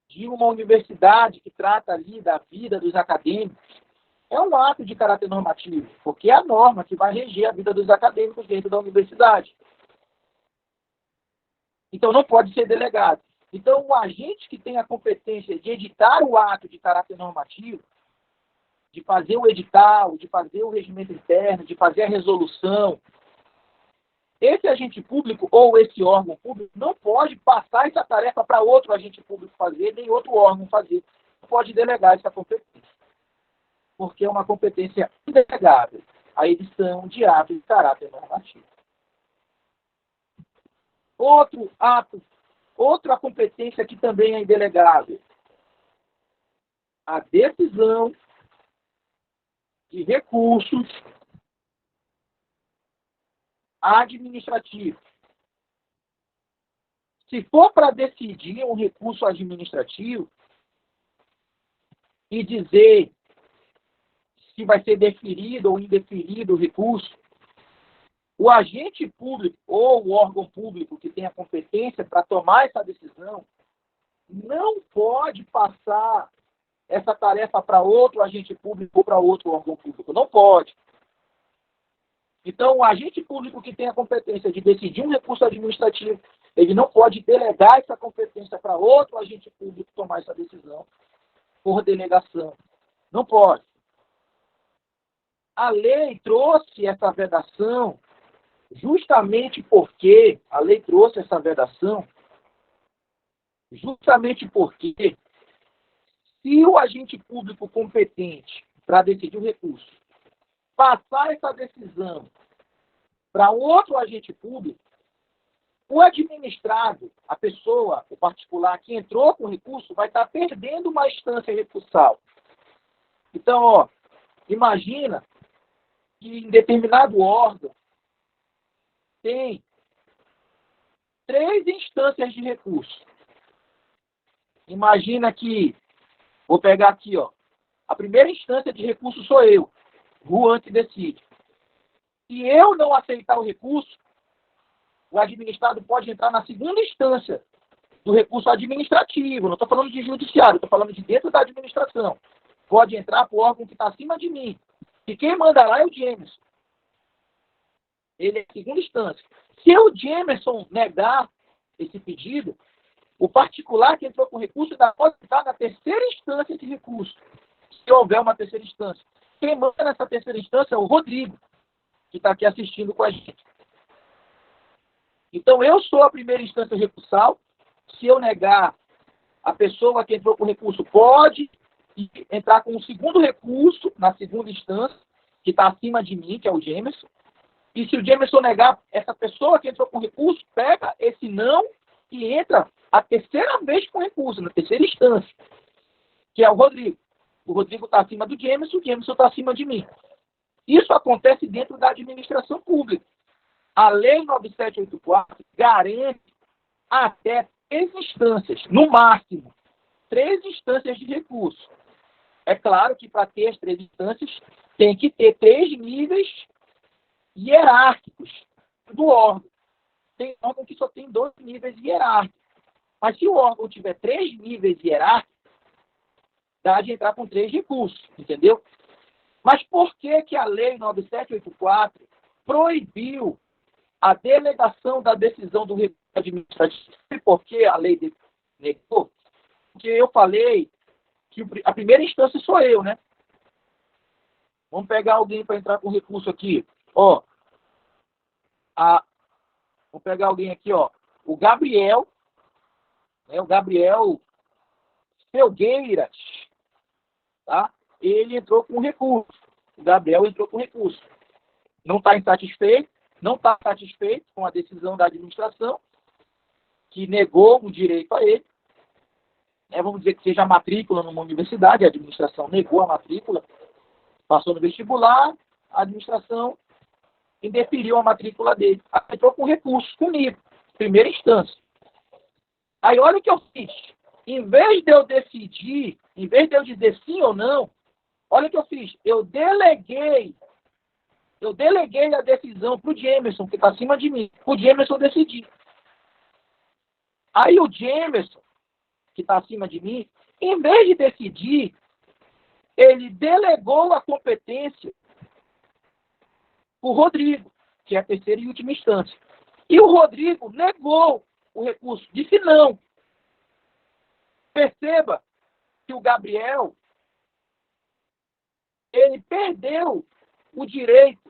de uma universidade que trata ali da vida dos acadêmicos é um ato de caráter normativo, porque é a norma que vai reger a vida dos acadêmicos dentro da universidade. Então, não pode ser delegado. Então, o agente que tem a competência de editar o ato de caráter normativo, de fazer o edital, de fazer o regimento interno, de fazer a resolução, esse agente público ou esse órgão público não pode passar essa tarefa para outro agente público fazer, nem outro órgão fazer. Não pode delegar essa competência, porque é uma competência indelegável, a edição de atos de caráter normativo. Outra competência que também é indelegável, a decisão de recursos administrativos. Se for para decidir um recurso administrativo e dizer se vai ser deferido ou indeferido o recurso, o agente público ou o órgão público que tem a competência para tomar essa decisão não pode passar essa tarefa para outro agente público ou para outro órgão público. Não pode. Então, o agente público que tem a competência de decidir um recurso administrativo, ele não pode delegar essa competência para outro agente público tomar essa decisão por delegação. Não pode. A lei trouxe essa vedação justamente porque se o agente público competente para decidir o recurso passar essa decisão para outro agente público, o administrado, a pessoa, o particular que entrou com o recurso, vai estar perdendo uma instância recursal. Então, imagina que em determinado órgão tem 3 instâncias de recurso. Imagina que, vou pegar aqui, a primeira instância de recurso sou eu, Juan, que decide. Se eu não aceitar o recurso, o administrado pode entrar na segunda instância do recurso administrativo. Não estou falando de judiciário, estou falando de dentro da administração. Pode entrar para o órgão que está acima de mim. E quem manda lá é o Jamerson. Ele é a segunda instância. Se o Jamerson negar esse pedido, o particular que entrou com recurso ainda pode estar na terceira instância de recurso, se houver uma terceira instância. Quem manda nessa terceira instância é o Rodrigo, que está aqui assistindo com a gente. Então, eu sou a primeira instância recursal. Se eu negar, a pessoa que entrou com recurso pode entrar com um segundo recurso na segunda instância, que está acima de mim, que é o Jamerson. E se o Jamerson negar, essa pessoa que entrou com recurso pega esse não e entra a terceira vez com recurso, na terceira instância, que é o Rodrigo. O Rodrigo está acima do Jamerson, o Jamerson está acima de mim. Isso acontece dentro da administração pública. A Lei 9784 garante até 3 instâncias, no máximo, 3 instâncias de recurso. É claro que para ter as 3 instâncias, tem que ter 3 níveis hierárquicos do órgão. Tem órgão que só tem 2 níveis hierárquicos. Mas se o órgão tiver 3 níveis hierárquicos, dá de entrar com 3 recursos, entendeu? Mas por que a Lei 9784 proibiu a delegação da decisão do recurso administrativo? Por que a lei negou? Porque eu falei que a primeira instância sou eu, né? Vamos pegar alguém para entrar com recurso aqui. Vamos pegar alguém aqui, o Gabriel, né? O Gabriel Felgueiras, tá? Ele entrou com recurso. O Gabriel entrou com recurso. Não está satisfeito com a decisão da administração, que negou o direito a ele. Vamos dizer que seja a matrícula numa universidade, a administração negou a matrícula, passou no vestibular, a administração indeferiu a matrícula dele. Entrou com recurso comigo, primeira instância. Aí olha o que eu fiz. Em vez de eu decidir, em vez de eu dizer sim ou não, olha o que eu fiz. Eu deleguei a decisão para o Jamerson, que está acima de mim. O Jamerson decidir. Aí o Jamerson, que está acima de mim, em vez de decidir, ele delegou a competência para o Rodrigo, que é a terceira e última instância. E o Rodrigo negou o recurso, disse não. Perceba que o Gabriel, ele perdeu o direito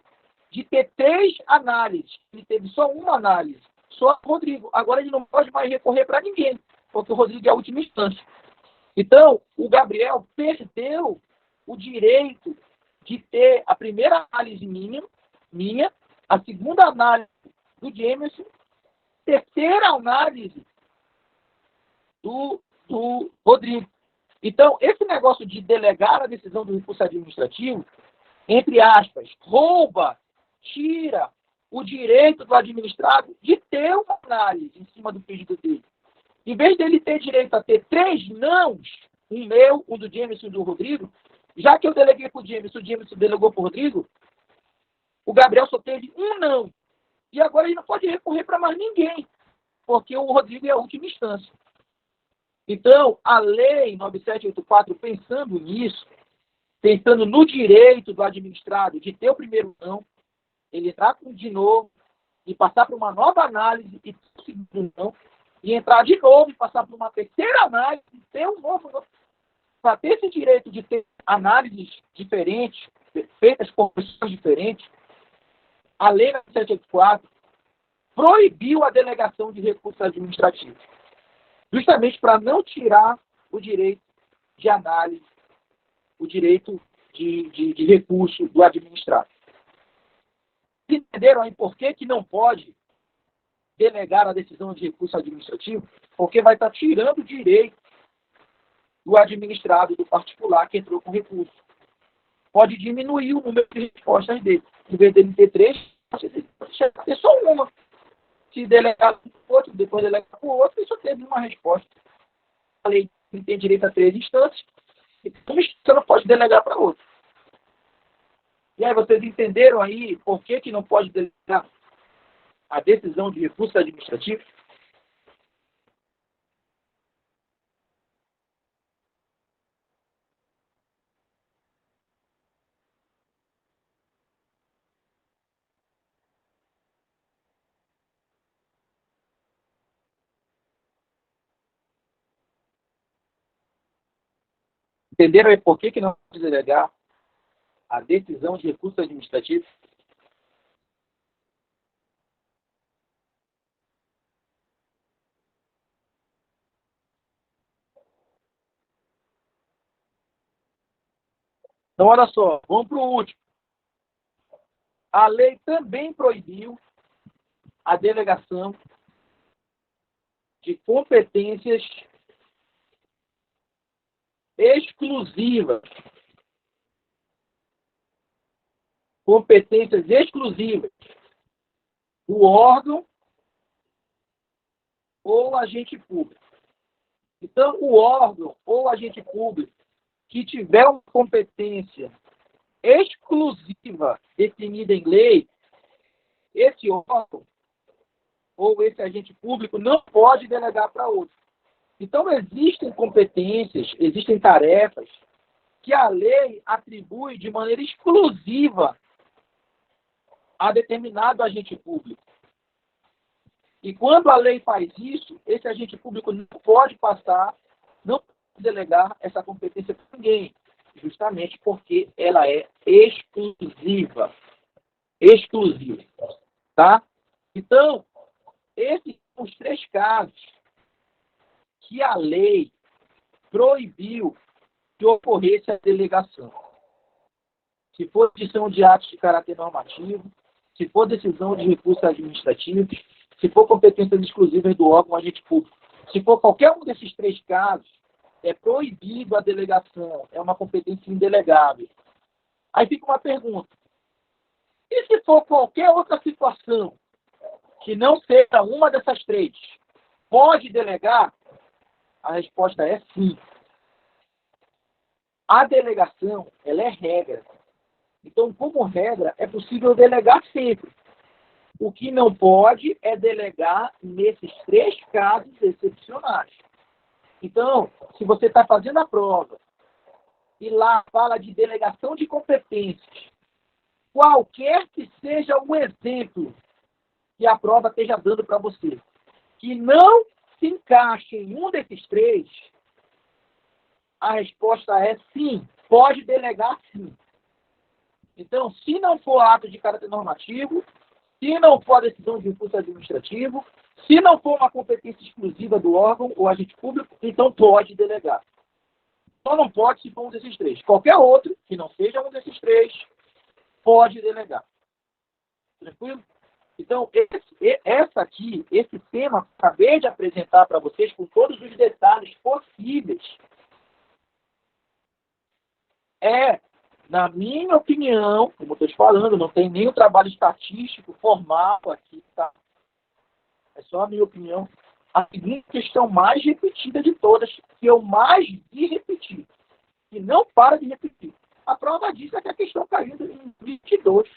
de ter 3 análises. Ele teve só uma análise, só o Rodrigo. Agora ele não pode mais recorrer para ninguém, porque o Rodrigo é a última instância. Então, o Gabriel perdeu o direito de ter a primeira análise minha, a segunda análise do Jameson, terceira análise do Rodrigo. Então, esse negócio de delegar a decisão do recurso administrativo, entre aspas, rouba, tira o direito do administrado de ter uma análise em cima do pedido dele. Em vez dele ter direito a ter 3 nãos, um meu, um do Jameson e do Rodrigo, já que eu deleguei para o Jameson delegou para o Rodrigo, o Gabriel só teve um não. E agora ele não pode recorrer para mais ninguém, porque o Rodrigo é a última instância. Então, a Lei 9784, pensando nisso, pensando no direito do administrado de ter o primeiro não, ele entrar de novo e passar por uma nova análise e ter o segundo não, e entrar de novo e passar por uma terceira análise e ter um novo não. Para ter esse direito de ter análises diferentes, feitas por pessoas diferentes, a Lei 9784 proibiu a delegação de recursos administrativos, justamente para não tirar o direito de análise, o direito de recurso do administrado. Entenderam aí por que não pode delegar a decisão de recurso administrativo? Porque vai estar tirando o direito do administrado, do particular que entrou com recurso. Pode diminuir o número de respostas dele. Em vez dele ter 3, ele pode ter só uma. Se delegar para o outro, depois delegar para o outro, ele só teve uma resposta. A lei tem direito a 3 instâncias, então você não pode delegar para outro. E aí vocês entenderam aí por que não pode delegar a decisão de recurso administrativo? Entenderam aí por que não pode delegar a decisão de recurso administrativo? Então, olha só, vamos para o último. A lei também proibiu a delegação de competências exclusivas. Competências exclusivas do órgão ou agente público. Então, o órgão ou agente público que tiver uma competência exclusiva definida em lei, esse órgão ou esse agente público não pode delegar para outro. Então, existem competências, existem tarefas que a lei atribui de maneira exclusiva a determinado agente público. E quando a lei faz isso, esse agente público não pode passar, não pode delegar essa competência para ninguém, justamente porque ela é exclusiva. Exclusiva. Tá? Então, esses são os 3 casos que a lei proibiu que ocorresse a delegação. Se for decisão de atos de caráter normativo, se for decisão de recursos administrativos, se for competências exclusivas do órgão agente público. Se for qualquer um desses 3 casos, é proibido a delegação, é uma competência indelegável. Aí fica uma pergunta. E se for qualquer outra situação que não seja uma dessas 3, pode delegar? A resposta é sim. A delegação, ela é regra. Então, como regra, é possível delegar sempre. O que não pode é delegar nesses 3 casos excepcionais. Então, se você está fazendo a prova e lá fala de delegação de competências, qualquer que seja o exemplo que a prova esteja dando para você, que não se encaixe em um desses 3, a resposta é sim, pode delegar sim. Então, se não for ato de caráter normativo, se não for a decisão de recurso administrativo, se não for uma competência exclusiva do órgão ou agente público, então pode delegar. Só não pode se for um desses três. Qualquer outro, que não seja um desses três, pode delegar. Tranquilo? Então, esse tema, acabei de apresentar para vocês com todos os detalhes possíveis, na minha opinião, como eu estou te falando, não tem nenhum trabalho estatístico formal aqui, tá? É só a minha opinião. A segunda questão mais repetida de todas, que eu mais vi repetir, e não para de repetir. A prova disso é que a questão caiu em 22,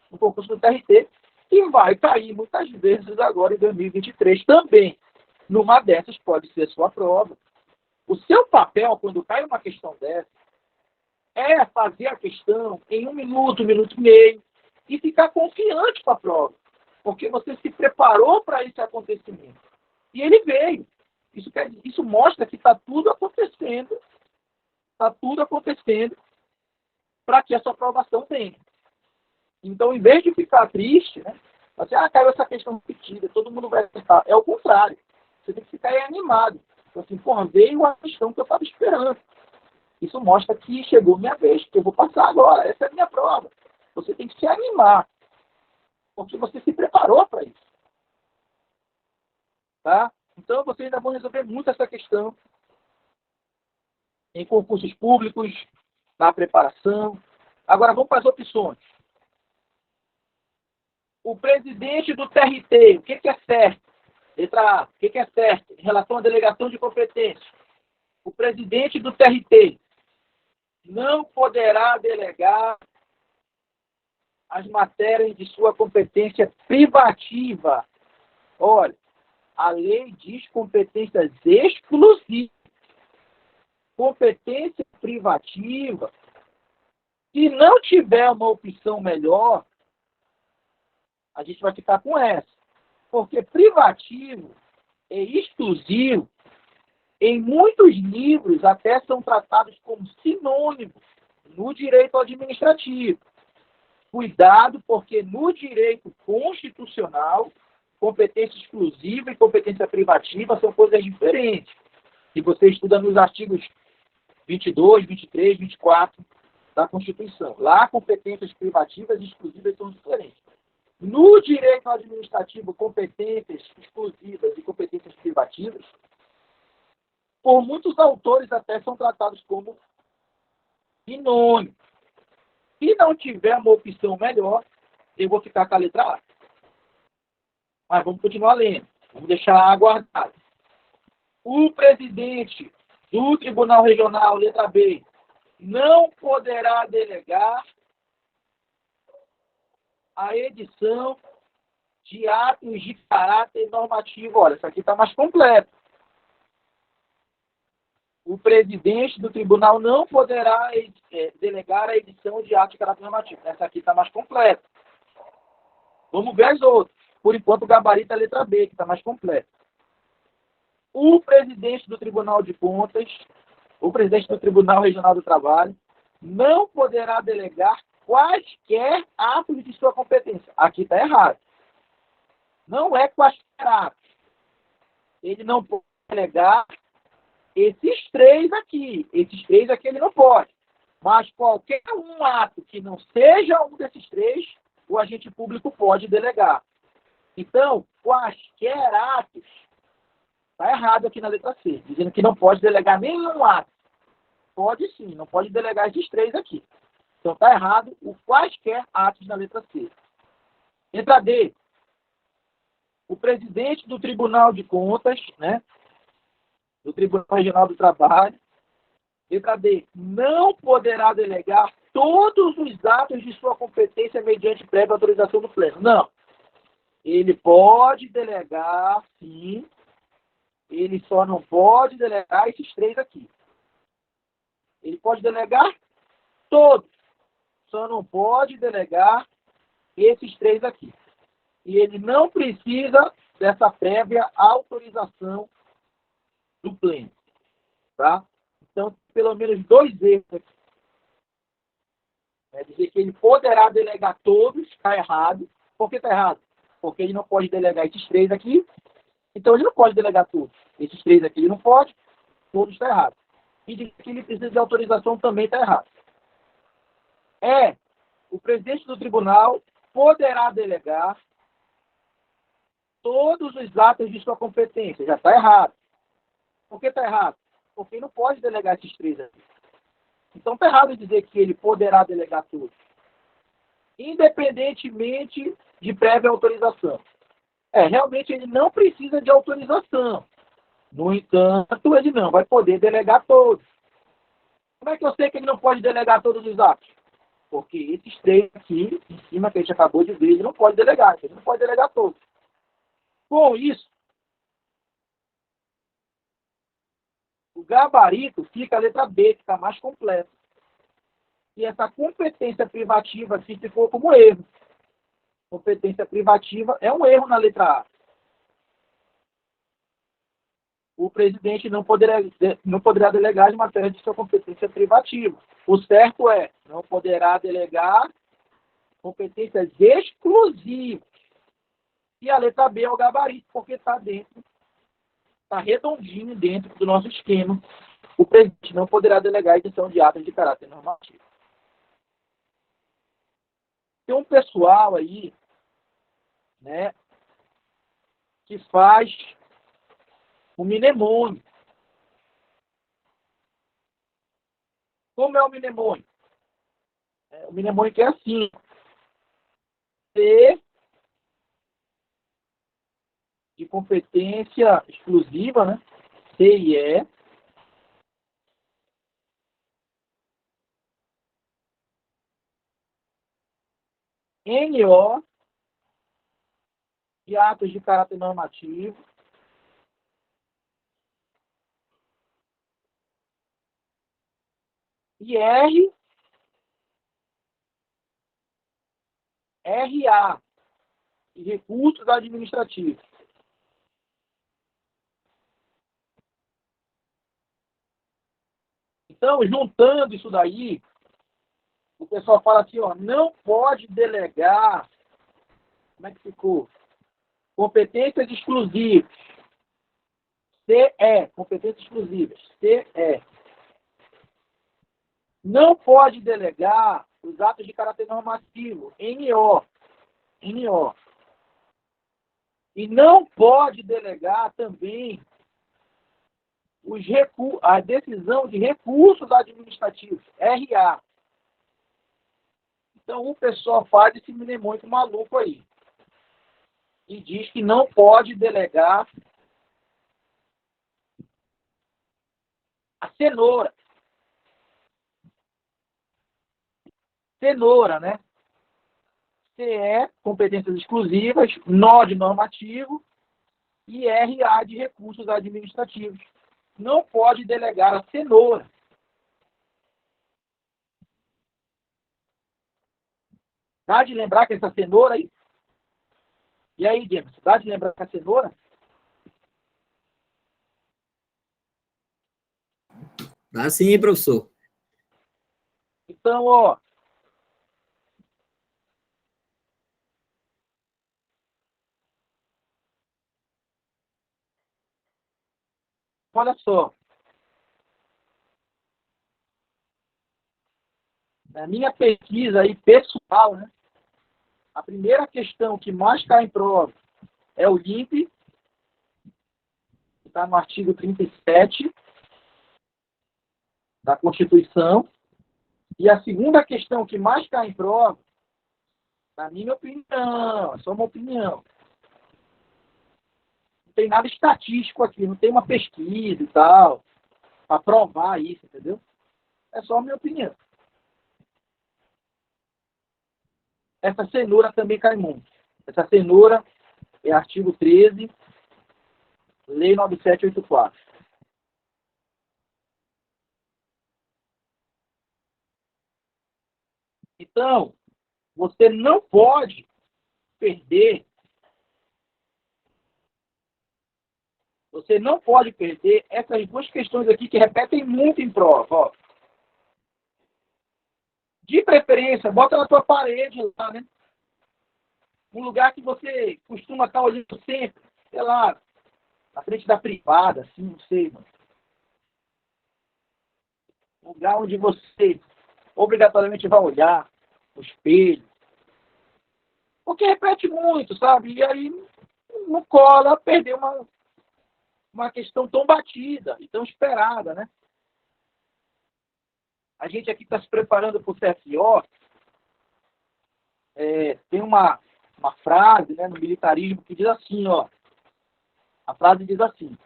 no concurso do TRT, e vai cair muitas vezes agora em 2023 também. Numa dessas pode ser sua prova. O seu papel, quando cai uma questão dessa, é fazer a questão em 1 minuto, 1 minuto e meio, e ficar confiante com a prova. Porque você se preparou para esse acontecimento. E ele veio. Isso mostra que está tudo acontecendo. Está tudo acontecendo para que essa aprovação venha. Então, em vez de ficar triste, né? Assim, caiu essa questão repetida, todo mundo vai acertar. É o contrário. Você tem que ficar animado. Então, assim, veio a questão que eu estava esperando. Isso mostra que chegou minha vez, que eu vou passar agora. Essa é a minha prova. Você tem que se animar. Porque você se preparou para isso. Tá? Então, vocês ainda vão resolver muito essa questão em concursos públicos, na preparação. Agora, vamos para as opções. O presidente do TRT, o que é certo? Letra A, o que é certo em relação à delegação de competência? O presidente do TRT não poderá delegar as matérias de sua competência privativa. Olha, a lei diz competências exclusivas. Competência privativa, se não tiver uma opção melhor, a gente vai ficar com essa. Porque privativo e exclusivo, em muitos livros, até são tratados como sinônimos no direito administrativo. Cuidado, porque no direito constitucional, competência exclusiva e competência privativa são coisas diferentes. E você estuda nos artigos 22, 23, 24 da Constituição. Lá, competências privativas e exclusivas são diferentes. No direito administrativo, competências exclusivas e competências privativas, por muitos autores até são tratados como sinônimos. Se não tiver uma opção melhor, eu vou ficar com a letra A. Mas vamos continuar lendo. Vamos deixar aguardado. O presidente do Tribunal Regional, letra B, não poderá delegar a edição de atos de caráter normativo. Olha, isso aqui está mais completo. O presidente do tribunal não poderá delegar a edição de atos de caráter normativo. Essa aqui está mais completa. Vamos ver as outras. Por enquanto, o gabarito é a letra B, que está mais completa. O presidente do Tribunal de Contas, o presidente do Tribunal Regional do Trabalho, não poderá delegar quaisquer atos de sua competência. Aqui está errado. Não é quaisquer atos. Ele não pode delegar esses três aqui. Esses três aqui ele não pode. Mas qualquer um ato que não seja um desses três, o agente público pode delegar. Então, quaisquer atos, está errado aqui na letra C, dizendo que não pode delegar nenhum ato. Pode sim, não pode delegar esses três aqui. Então está errado o quaisquer atos na letra C. Letra D. O presidente do Tribunal de Contas, né, do Tribunal Regional do Trabalho, letra D, não poderá delegar todos os atos de sua competência mediante prévia autorização do pleno. Não. Ele pode delegar, sim. Ele só não pode delegar esses três aqui. Ele pode delegar todos. Só não pode delegar esses três aqui. E ele não precisa dessa prévia autorização do pleno. Tá? Então, pelo menos dois erros aqui. Dizer que ele poderá delegar todos está errado. Por que está errado? Porque ele não pode delegar esses 3 aqui, então ele não pode delegar todos. Esses 3 aqui ele não pode, todos está errado. E dizer que ele precisa de autorização também está errado. O presidente do tribunal poderá delegar todos os atos de sua competência. Já está errado. Por que está errado? Porque ele não pode delegar esses 3 aqui. Então está errado dizer que ele poderá delegar tudo, independentemente de prévia autorização. Realmente ele não precisa de autorização. No entanto, ele não vai poder delegar todos. Como é que eu sei que ele não pode delegar todos os atos? Porque esses 3 aqui, em cima, que a gente acabou de ver, ele não pode delegar. Ele não pode delegar todos. Com isso, o gabarito fica a letra B, que está mais completa. E essa competência privativa aqui ficou como erro. Competência privativa é um erro na letra A. O presidente não poderá delegar em matéria de sua competência privativa. O certo é, não poderá delegar competências exclusivas. E a letra B é o gabarito, porque está redondinho dentro do nosso esquema. O presidente não poderá delegar a edição de atos de caráter normativo. Tem um pessoal aí, né, que faz o mnemônio. Como é o mnemônio? O mnemônio que é assim. C de competência exclusiva, né? C e E. NO de atos de caráter normativo. E RA de recursos administrativos. Então, juntando isso daí, o pessoal fala assim, não pode delegar, como é que ficou? Competências exclusivas. CE, competências exclusivas. CE. Não pode delegar os atos de caráter normativo. NO. NO. E não pode delegar também a decisão de recursos administrativos. RA. Então, o pessoal faz esse mnemônico maluco aí. E diz que não pode delegar a cenoura. Cenoura, né? CE, competências exclusivas, NO de normativo e RA de recursos administrativos. Não pode delegar a cenoura. Dá de lembrar que essa cenoura aí? E aí, James, dá de lembrar que a cenoura? Dá sim, professor. Então, olha só. Na minha pesquisa aí pessoal, né? A primeira questão que mais cai em prova é o LIMP, que está no artigo 37 da Constituição. E a segunda questão que mais cai em prova, na minha opinião, é só uma opinião. Não tem nada estatístico aqui, não tem uma pesquisa e tal, para provar isso, entendeu? É só a minha opinião. Essa cenoura também cai muito. Essa cenoura é artigo 13, Lei 9784. Então, você não pode perder essas duas questões aqui que repetem muito em prova. De preferência, bota na tua parede lá, né? Um lugar que você costuma estar olhando sempre, sei lá, na frente da privada, assim, não sei, mano. Um lugar onde você obrigatoriamente vai olhar o espelho. Porque repete muito, sabe? E aí não cola perder uma questão tão batida e tão esperada, né? A gente aqui está se preparando para o CFO. Tem uma frase, né, no militarismo que diz assim, ó. A frase diz assim: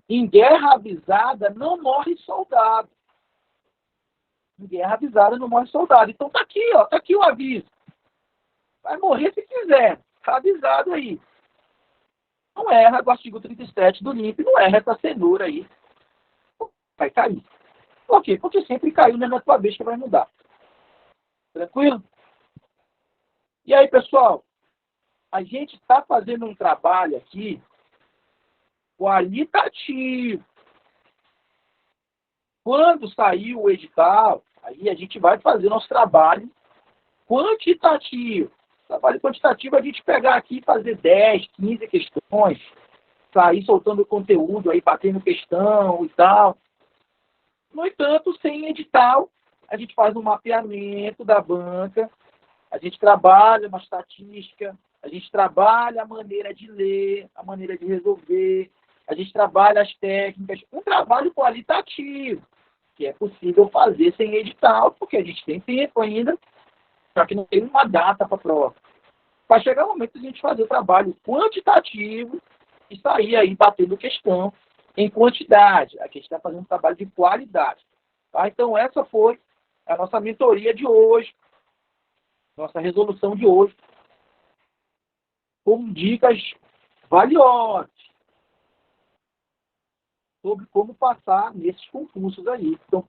em guerra avisada não morre soldado. Em guerra avisada não morre soldado. Então tá aqui, ó, tá aqui o aviso. Vai morrer se quiser. Tá avisado aí. Não erra do artigo 37 do NIP, não erra essa cenoura aí. Vai cair. Por quê? Porque sempre caiu, não é na tua vez que vai mudar. Tranquilo? E aí, pessoal, a gente está fazendo um trabalho aqui qualitativo. Quando sair o edital, aí a gente vai fazer nosso trabalho quantitativo. Trabalho quantitativo, a gente pegar aqui e fazer 10, 15 questões, sair soltando conteúdo, aí batendo questão e tal. No entanto, sem edital, a gente faz um mapeamento da banca, a gente trabalha uma estatística, a gente trabalha a maneira de ler, a maneira de resolver, a gente trabalha as técnicas, um trabalho qualitativo, que é possível fazer sem edital, porque a gente tem tempo ainda, só que não tem uma data para a prova. Vai chegar o momento de a gente fazer o trabalho quantitativo e sair aí batendo questão em quantidade. Aqui a gente está fazendo um trabalho de qualidade. Tá? Então, essa foi a nossa mentoria de hoje, nossa resolução de hoje, com dicas valiosas sobre como passar nesses concursos aí. Então,